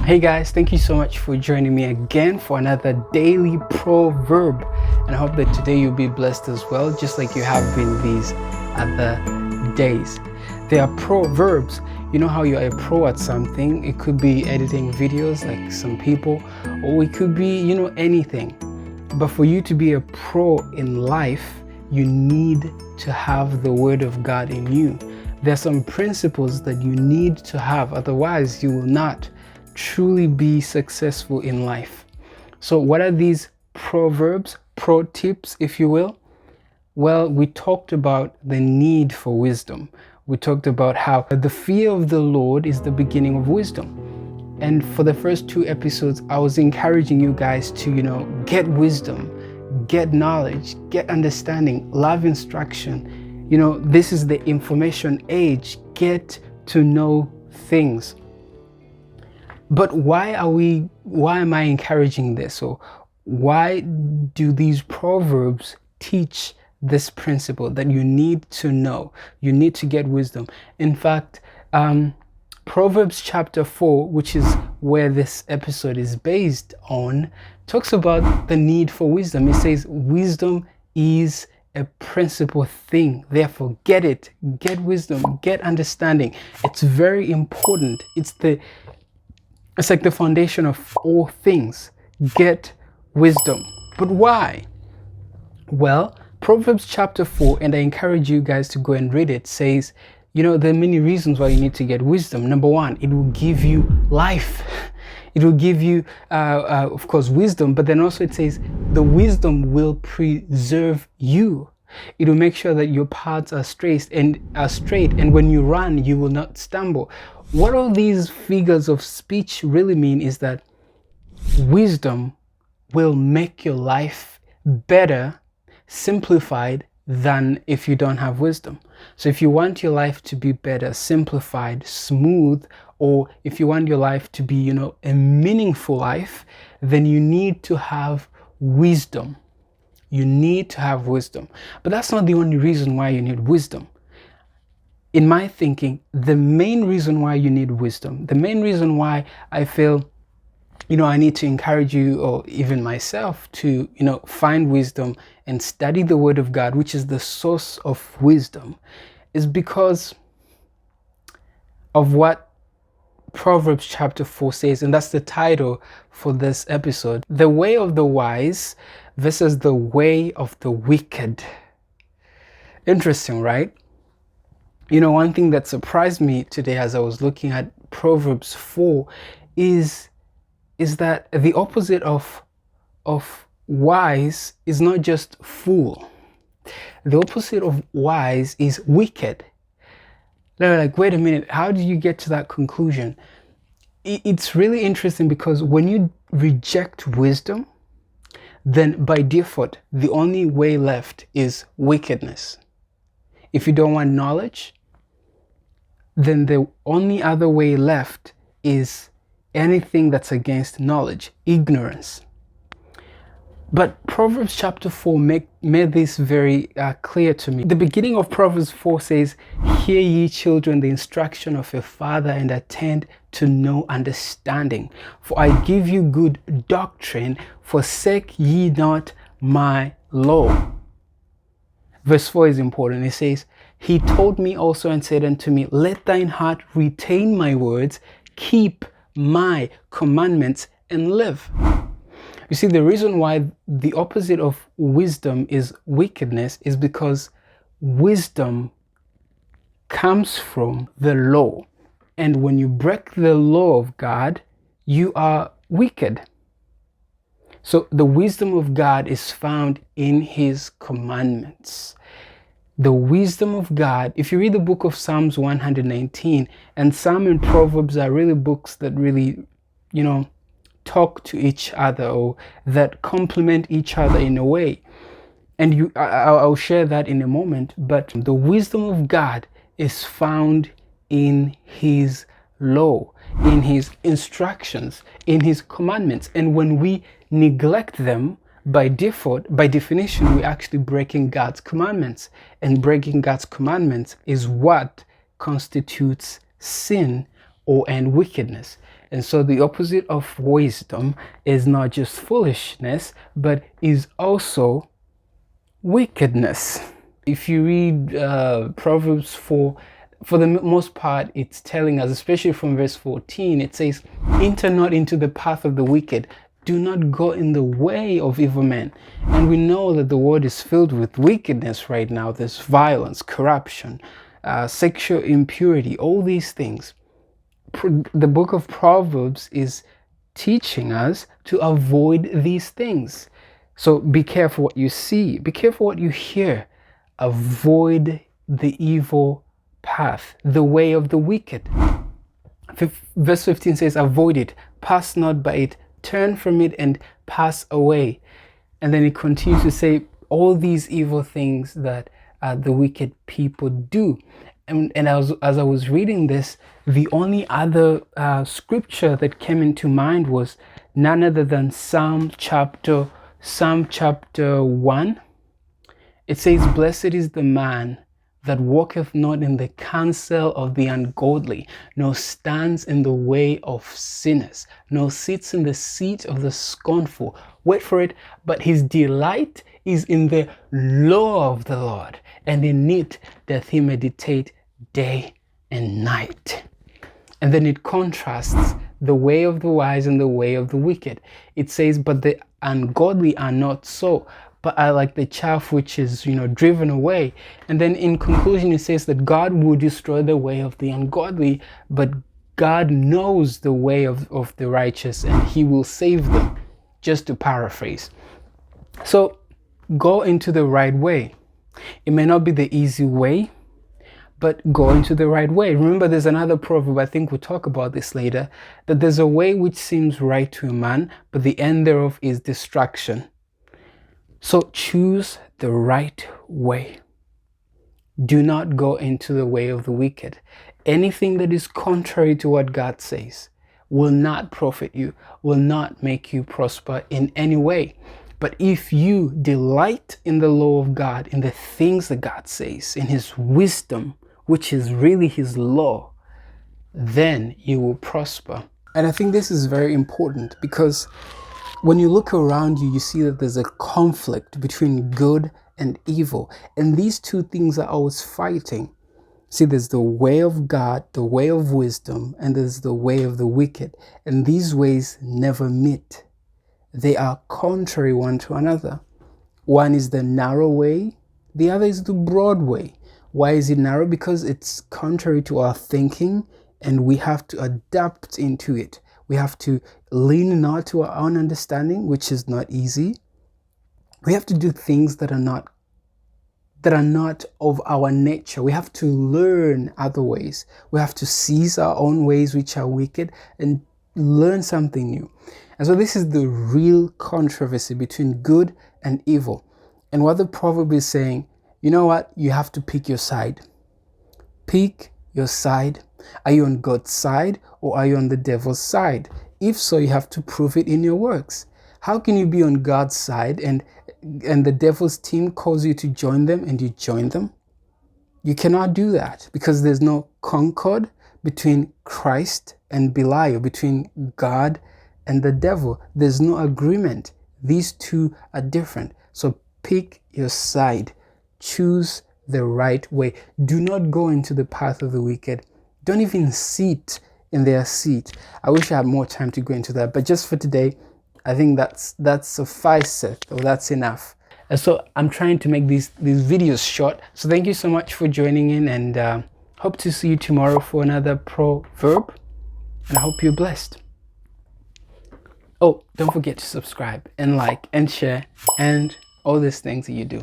Hey guys, thank you so much for joining me again for another daily proverb, and I hope that today you'll be blessed as well, just like you have been these other days. There are proverbs. You know how you're a pro at something. It could be editing videos like some people, or it could be, anything. But for you to be a pro in life, you need to have the word of God in you. There are some principles that you need to have, otherwise you will not truly be successful in life. So what are these proverbs, pro tips, if you will? Well, we talked about the need for wisdom. We talked about how the fear of the Lord is the beginning of wisdom. And for the first 2 episodes, I was encouraging you guys to, get wisdom, get knowledge, get understanding, love instruction. This is the information age. Get to know things. But why am I encouraging this? Or why do these proverbs teach this principle that you need to know? You need to get wisdom. In fact, Proverbs chapter 4, which is where this episode is based on, talks about the need for wisdom. It says, wisdom is a principal thing. Therefore, get it. Get wisdom. Get understanding. It's very important. It's like the foundation of all things. Get wisdom. But why? Well, Proverbs chapter 4, and I encourage you guys to go and read it, says, there are many reasons why you need to get wisdom. Number 1, it will give you life. It will give you, of course, wisdom, but then also it says the wisdom will preserve you. It will make sure that your paths are straight, and when you run, you will not stumble. What all these figures of speech really mean is that wisdom will make your life better, simplified, than if you don't have wisdom. So if you want your life to be better, simplified, smooth, or if you want your life to be, a meaningful life, then you need to have wisdom. You need to have wisdom. But that's not the only reason why you need wisdom. In my thinking, the main reason why you need wisdom, the main reason why I feel, I need to encourage you, or even myself, to, find wisdom and study the Word of God, which is the source of wisdom, is because of what Proverbs chapter 4 says, and that's the title for this episode: the way of the wise versus the way of the wicked. Interesting, right? One thing that surprised me today as I was looking at Proverbs 4 is that the opposite of wise is not just fool. The opposite of wise is wicked. They're like, wait a minute, how did you get to that conclusion? It's really interesting, because when you reject wisdom, then by default, the only way left is wickedness. If you don't want knowledge, then the only other way left is anything that's against knowledge, ignorance. But Proverbs chapter 4 made this very clear to me. The beginning of Proverbs 4 says, "Hear ye children the instruction of your father, and attend to know understanding. For I give you good doctrine, forsake ye not my law." Verse 4 is important. It says, "He told me also and said unto me, let thine heart retain my words, keep my commandments, and live." You see, the reason why the opposite of wisdom is wickedness is because wisdom comes from the law. And when you break the law of God, you are wicked. So the wisdom of God is found in His commandments. The wisdom of God, if you read the book of Psalms 119, and Psalm and Proverbs are really books that really, talk to each other, or that complement each other in a way. And I'll share that in a moment. But the wisdom of God is found in His law, in His instructions, in His commandments. And when we neglect them, by default, by definition, we're actually breaking God's commandments. And breaking God's commandments is what constitutes sin and wickedness. And so the opposite of wisdom is not just foolishness, but is also wickedness. If you read Proverbs 4, for the most part, it's telling us, especially from verse 14, it says, enter not into the path of the wicked. Do not go in the way of evil men. And we know that the world is filled with wickedness right now. There's violence, corruption, sexual impurity, all these things. The book of Proverbs is teaching us to avoid these things. So be careful what you see, be careful what you hear. Avoid the evil path, the way of the wicked. Verse 15 says, avoid it, pass not by it, turn from it and pass away. And then it continues to say all these evil things that the wicked people do. And as I was reading this, the only other scripture that came into mind was none other than Psalm chapter 1. It says, blessed is the man that walketh not in the counsel of the ungodly, nor stands in the way of sinners, nor sits in the seat of the scornful. Wait for it, but his delight is in the law of the Lord, and in it doth he meditate day and night. And then it contrasts the way of the wise and the way of the wicked. It says, but the ungodly are not so, but are like the chaff which is, driven away. And then in conclusion, it says that God will destroy the way of the ungodly, but God knows the way of the righteous and he will save them, just to paraphrase. So go into the right way. It may not be the easy way, but go into the right way. Remember, there's another proverb, I think we'll talk about this later, that there's a way which seems right to a man, but the end thereof is destruction. So choose the right way. Do not go into the way of the wicked. Anything that is contrary to what God says will not profit you, will not make you prosper in any way. But if you delight in the law of God, in the things that God says, in his wisdom, which is really his law, then you will prosper. And I think this is very important because when you look around you, you see that there's a conflict between good and evil. And these two things are always fighting. See, there's the way of God, the way of wisdom, and there's the way of the wicked. And these ways never meet. They are contrary one to another. One is the narrow way, the other is the broad way. Why is it narrow? Because it's contrary to our thinking and we have to adapt into it. We have to lean not to our own understanding, which is not easy. We have to do things that are not of our nature. We have to learn other ways. We have to seize our own ways which are wicked and learn something new. And so this is the real controversy between good and evil. And what the proverb is saying, you know what? You have to pick your side. Pick your side. Are you on God's side or are you on the devil's side? If so, you have to prove it in your works. How can you be on God's side and the devil's team calls you to join them and you join them? You cannot do that because there's no concord between Christ and Belial, between God and the devil. There's no agreement. These two are different. So pick your side. Choose the right way. Do not go into the path of the wicked. Don't even sit in their seat. I wish I had more time to go into that, but just for today, I think that sufficeth, or that's enough. And so I'm trying to make these videos short. So thank you so much for joining in, and hope to see you tomorrow for another proverb. And I hope you're blessed. Oh, don't forget to subscribe and like and share and all these things that you do.